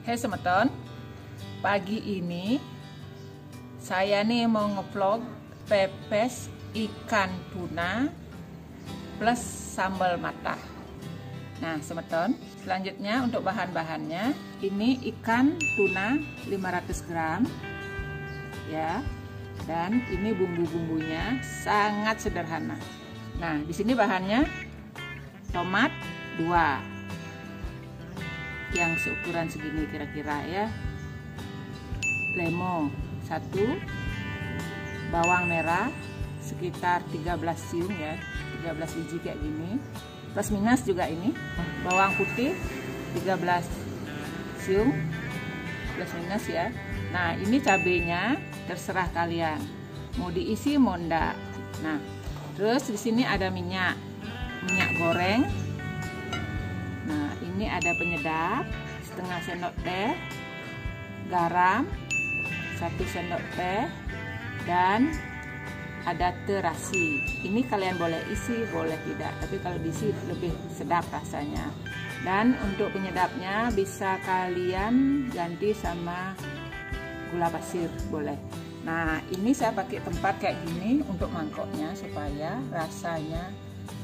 Hai semeton, pagi ini saya nih mau ngevlog pepes ikan tuna plus sambal matah. Nah semeton, selanjutnya untuk bahan-bahannya ini ikan tuna 500 gram ya, dan ini bumbu-bumbunya sangat sederhana. Nah di sini bahannya tomat 2 yang seukuran segini kira-kira ya, lemo 1, bawang merah sekitar 13 siung ya, 13 biji kayak gini, plus minus juga ini, bawang putih 13 siung plus minus ya. Nah ini cabenya terserah kalian mau diisi mau enggak. Nah terus di sini ada minyak goreng. Nah ini ada penyedap setengah sendok teh, garam 1 sendok teh, dan ada terasi. Ini kalian boleh isi boleh tidak, tapi kalau diisi lebih sedap rasanya. Dan untuk penyedapnya bisa kalian ganti sama gula pasir boleh. Nah ini saya pakai tempat kayak gini untuk mangkoknya supaya rasanya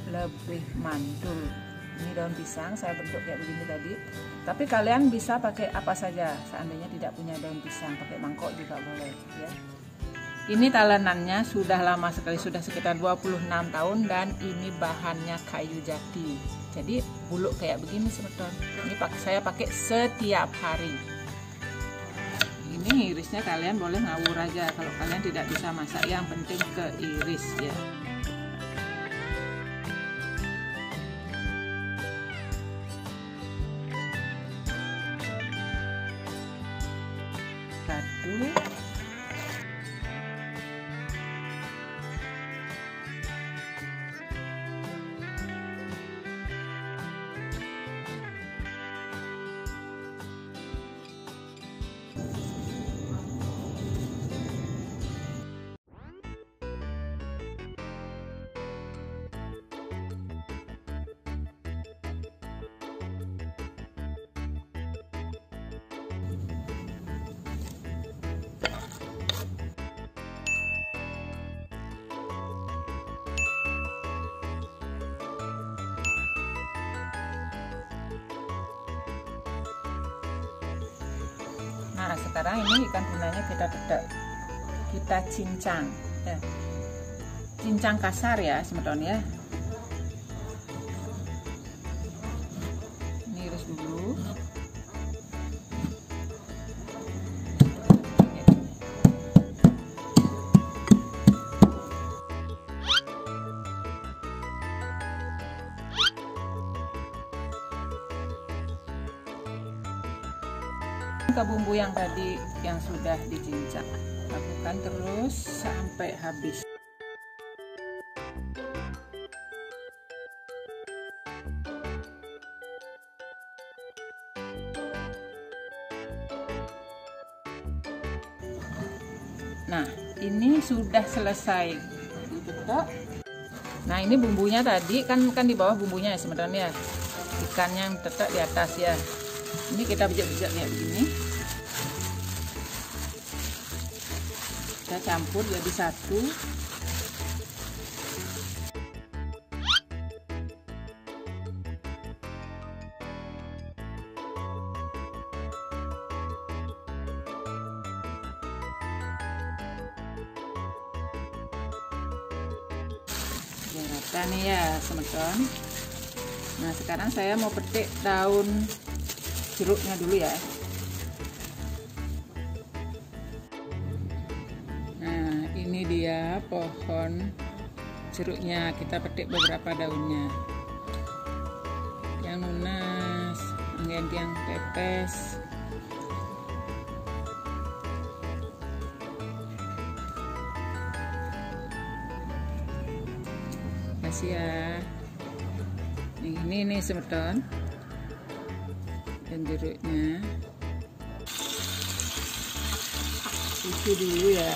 lebih mantul. Ini daun pisang saya bentuk kayak begini tadi, tapi kalian bisa pakai apa saja seandainya tidak punya daun pisang, pakai mangkok juga boleh ya. Ini talenannya sudah lama sekali, sudah sekitar 26 tahun, dan ini bahannya kayu jati, jadi buluk kayak begini semeton. Ini saya pakai setiap hari. Ini irisnya kalian boleh ngawur aja kalau kalian tidak bisa masak, yang penting keiris ya. Nah sekarang ini ikan tunanya kita dedak, kita cincang ya, cincang kasar ya semeton ya. Ini iris dulu. Ke bumbu yang tadi yang sudah dicincang, lakukan terus sampai habis. Nah ini sudah selesai dibentuk. Nah ini bumbunya tadi kan di bawah bumbunya ya sebenarnya ya, ikannya yang tetap di atas ya. Ini kita bijak-bijak kayak begini, kita campur jadi satu. Rata nih ya semeton. Nah sekarang saya mau petik daun jeruknya dulu ya. Nah ini dia pohon jeruknya, kita petik beberapa daunnya, yang lunas, yang pepes. Kasih ya. Ini nih semeton dan jeruknya isi dulu ya.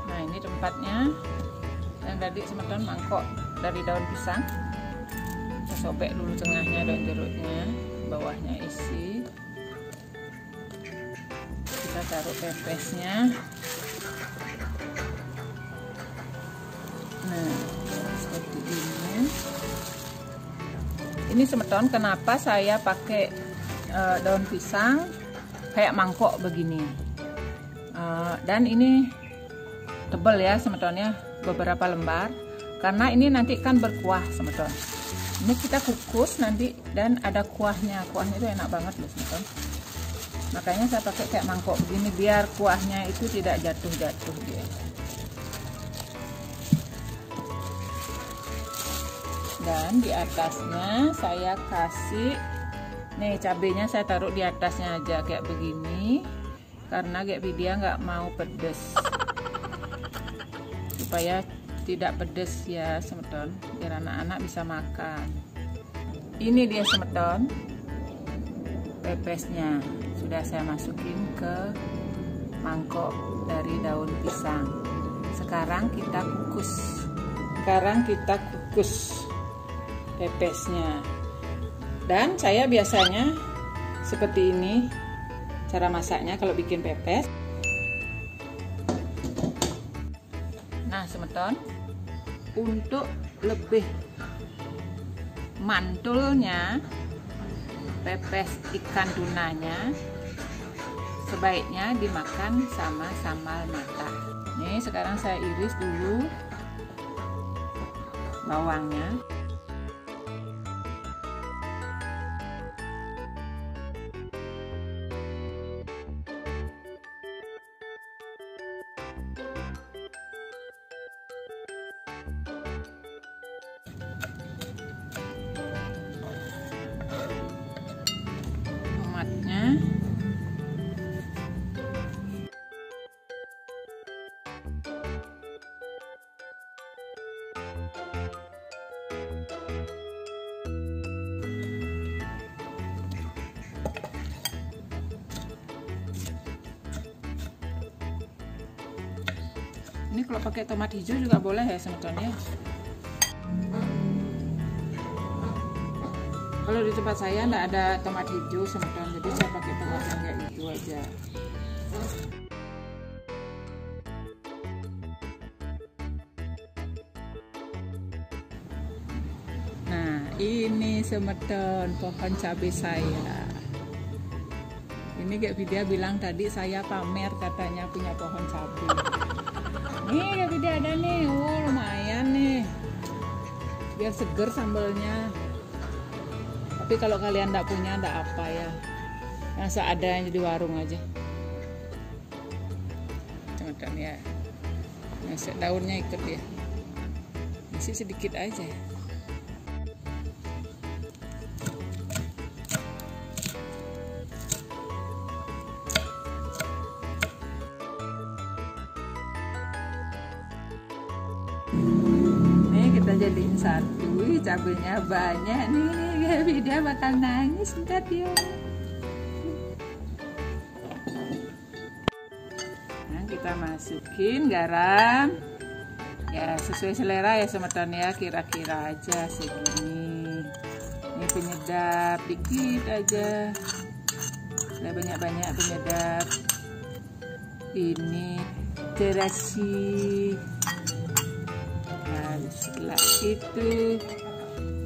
Nah ini tempatnya yang tadi semeton mangkok dari daun pisang. Kita sobek dulu tengahnya daun jeruknya, bawahnya isi. Kita taruh pepesnya. Nah, seperti ini. Ini semeton kenapa saya pakai daun pisang kayak mangkok begini. Dan ini tebal ya semetonnya, beberapa lembar, karena ini nanti kan berkuah semeton. Ini kita kukus nanti dan ada kuahnya. Kuahnya itu enak banget loh semeton. Makanya saya pakai kayak mangkok begini biar kuahnya itu tidak jatuh-jatuh dia. Dan di atasnya saya kasih nih cabenya, saya taruh di atasnya aja kayak begini karena kayak dia nggak mau pedes, supaya tidak pedes ya semeton, biar anak-anak bisa makan. Ini dia semeton, pepesnya sudah saya masukin ke mangkok dari daun pisang. Sekarang kita kukus pepesnya. Dan saya biasanya seperti ini cara masaknya kalau bikin pepes. Nah semeton, untuk lebih mantulnya pepes ikan tunanya sebaiknya dimakan sama sambal mata. Nih sekarang saya iris dulu bawangnya. Tomatnya. Ini kalau pakai tomat hijau juga boleh ya semetonnya. Kalau di tempat saya enggak ada tomat hijau semeton, jadi saya pakai tomat yang kayak gitu aja. Nah, ini semeton pohon cabai saya. Ini kayak dia bilang tadi saya pamer katanya punya pohon cabai. Nih kayak dia ada nih, lumayan nih, biar seger sambalnya. Tapi kalau kalian enggak punya, enggak apa ya, yang seadanya di warung aja. Teman-teman ya, nah, daunnya ikut ya, isi sedikit aja. Nih kita jadiin satu, cabenya banyak nih, dia bakal nangis ntar dia. Nah kita masukin garam ya sesuai selera ya semeton ya, kira-kira aja segini. Ini penyedap dikit aja, nggak banyak-banyak penyedap. Ini terasi. Setelah itu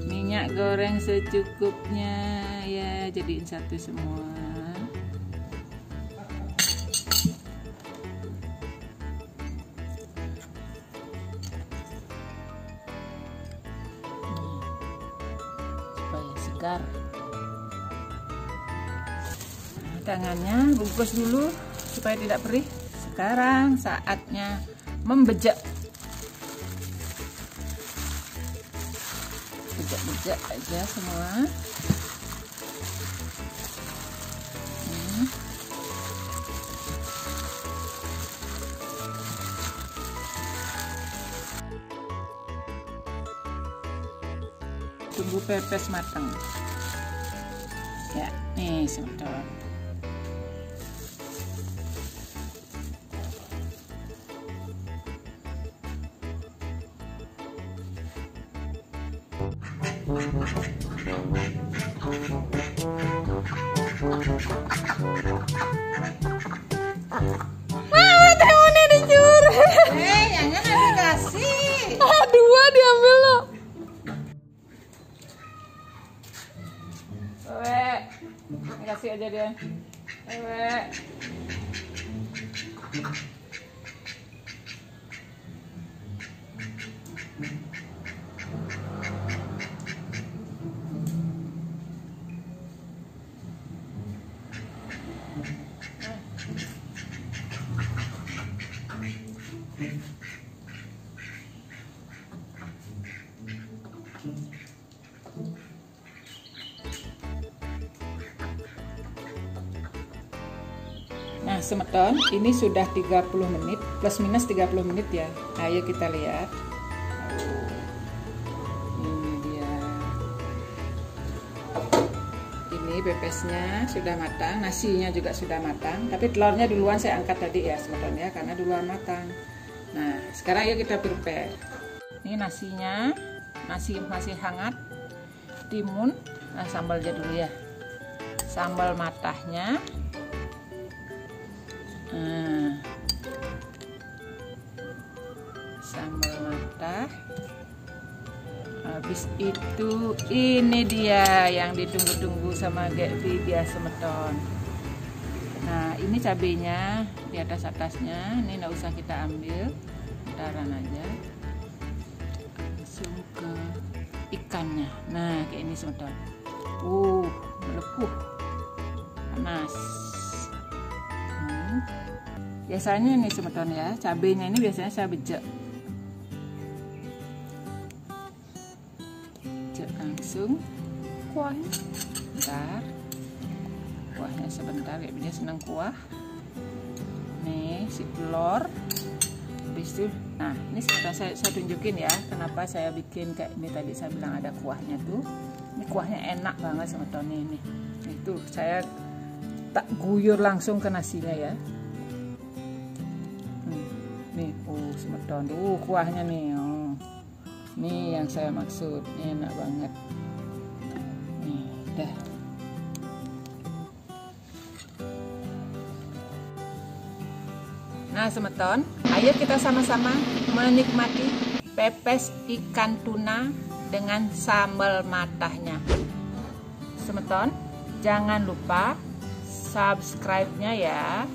minyak goreng secukupnya ya, jadiin satu semua. Supaya segar. Nah, tangannya bungkus dulu supaya tidak perih. Sekarang saatnya membejek. Bejak aja semua. Tunggu pepes matang ya. Nih sebentar. Mama temennya dicuri. Yang ada dikasih. Dua diambil lo. Ewe, kasih aja dia. Ewe. Nah, semeton, ini sudah 30 menit, plus minus 30 menit ya. Ayo kita lihat. Ini dia. Ini pepesnya sudah matang, nasinya juga sudah matang. Tapi telurnya duluan saya angkat tadi ya, semeton ya, karena duluan matang. Nah, sekarang ayo kita prepare. Ini nasinya, nasi masih hangat. Timun, nah sambalnya dulu ya. Sambal matahnya. Nah, sambal matah. Habis itu ini dia yang ditunggu-tunggu sama Gevi dia semeton. Nah, ini cabenya di atasnya. Ini nggak usah kita ambil, taruh aja. Langsung ke ikannya. Nah, kayak ini semeton. Melepuh, panas. Biasanya ini semeton ya, cabenya ini biasanya saya bejek langsung Kuahnya. bentar, kuahnya sebentar ya, dia senang kuah. Nih si telur, habis itu, nah ini sudah saya tunjukin ya, kenapa saya bikin kayak ini tadi saya bilang ada kuahnya tuh. Ini kuahnya enak banget semetonnya ini. Itu saya tak guyur langsung ke nasinya ya. Nih, semeton, kuahnya nih, nih yang saya maksud, ini enak banget, nih, dah. Nah semeton, ayo kita sama-sama menikmati pepes ikan tuna dengan sambal matahnya. Semeton, jangan lupa subscribe-nya ya.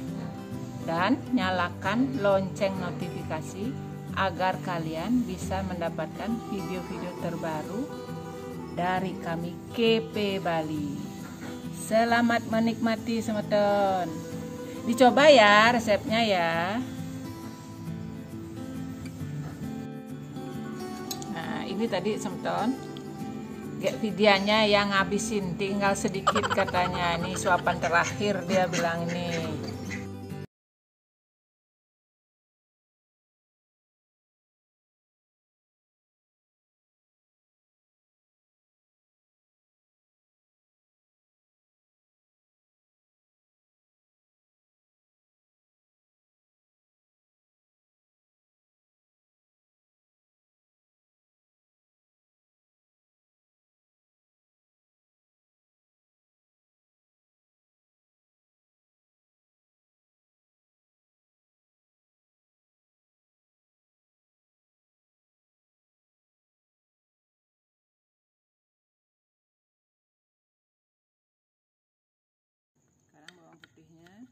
Dan nyalakan lonceng notifikasi agar kalian bisa mendapatkan video-video terbaru dari kami KP Bali. Selamat menikmati semeton. Dicoba ya resepnya ya. Nah ini tadi semeton, videonya yang ngabisin tinggal sedikit katanya. Ini suapan terakhir dia bilang ini. Sekarang bawang putihnya.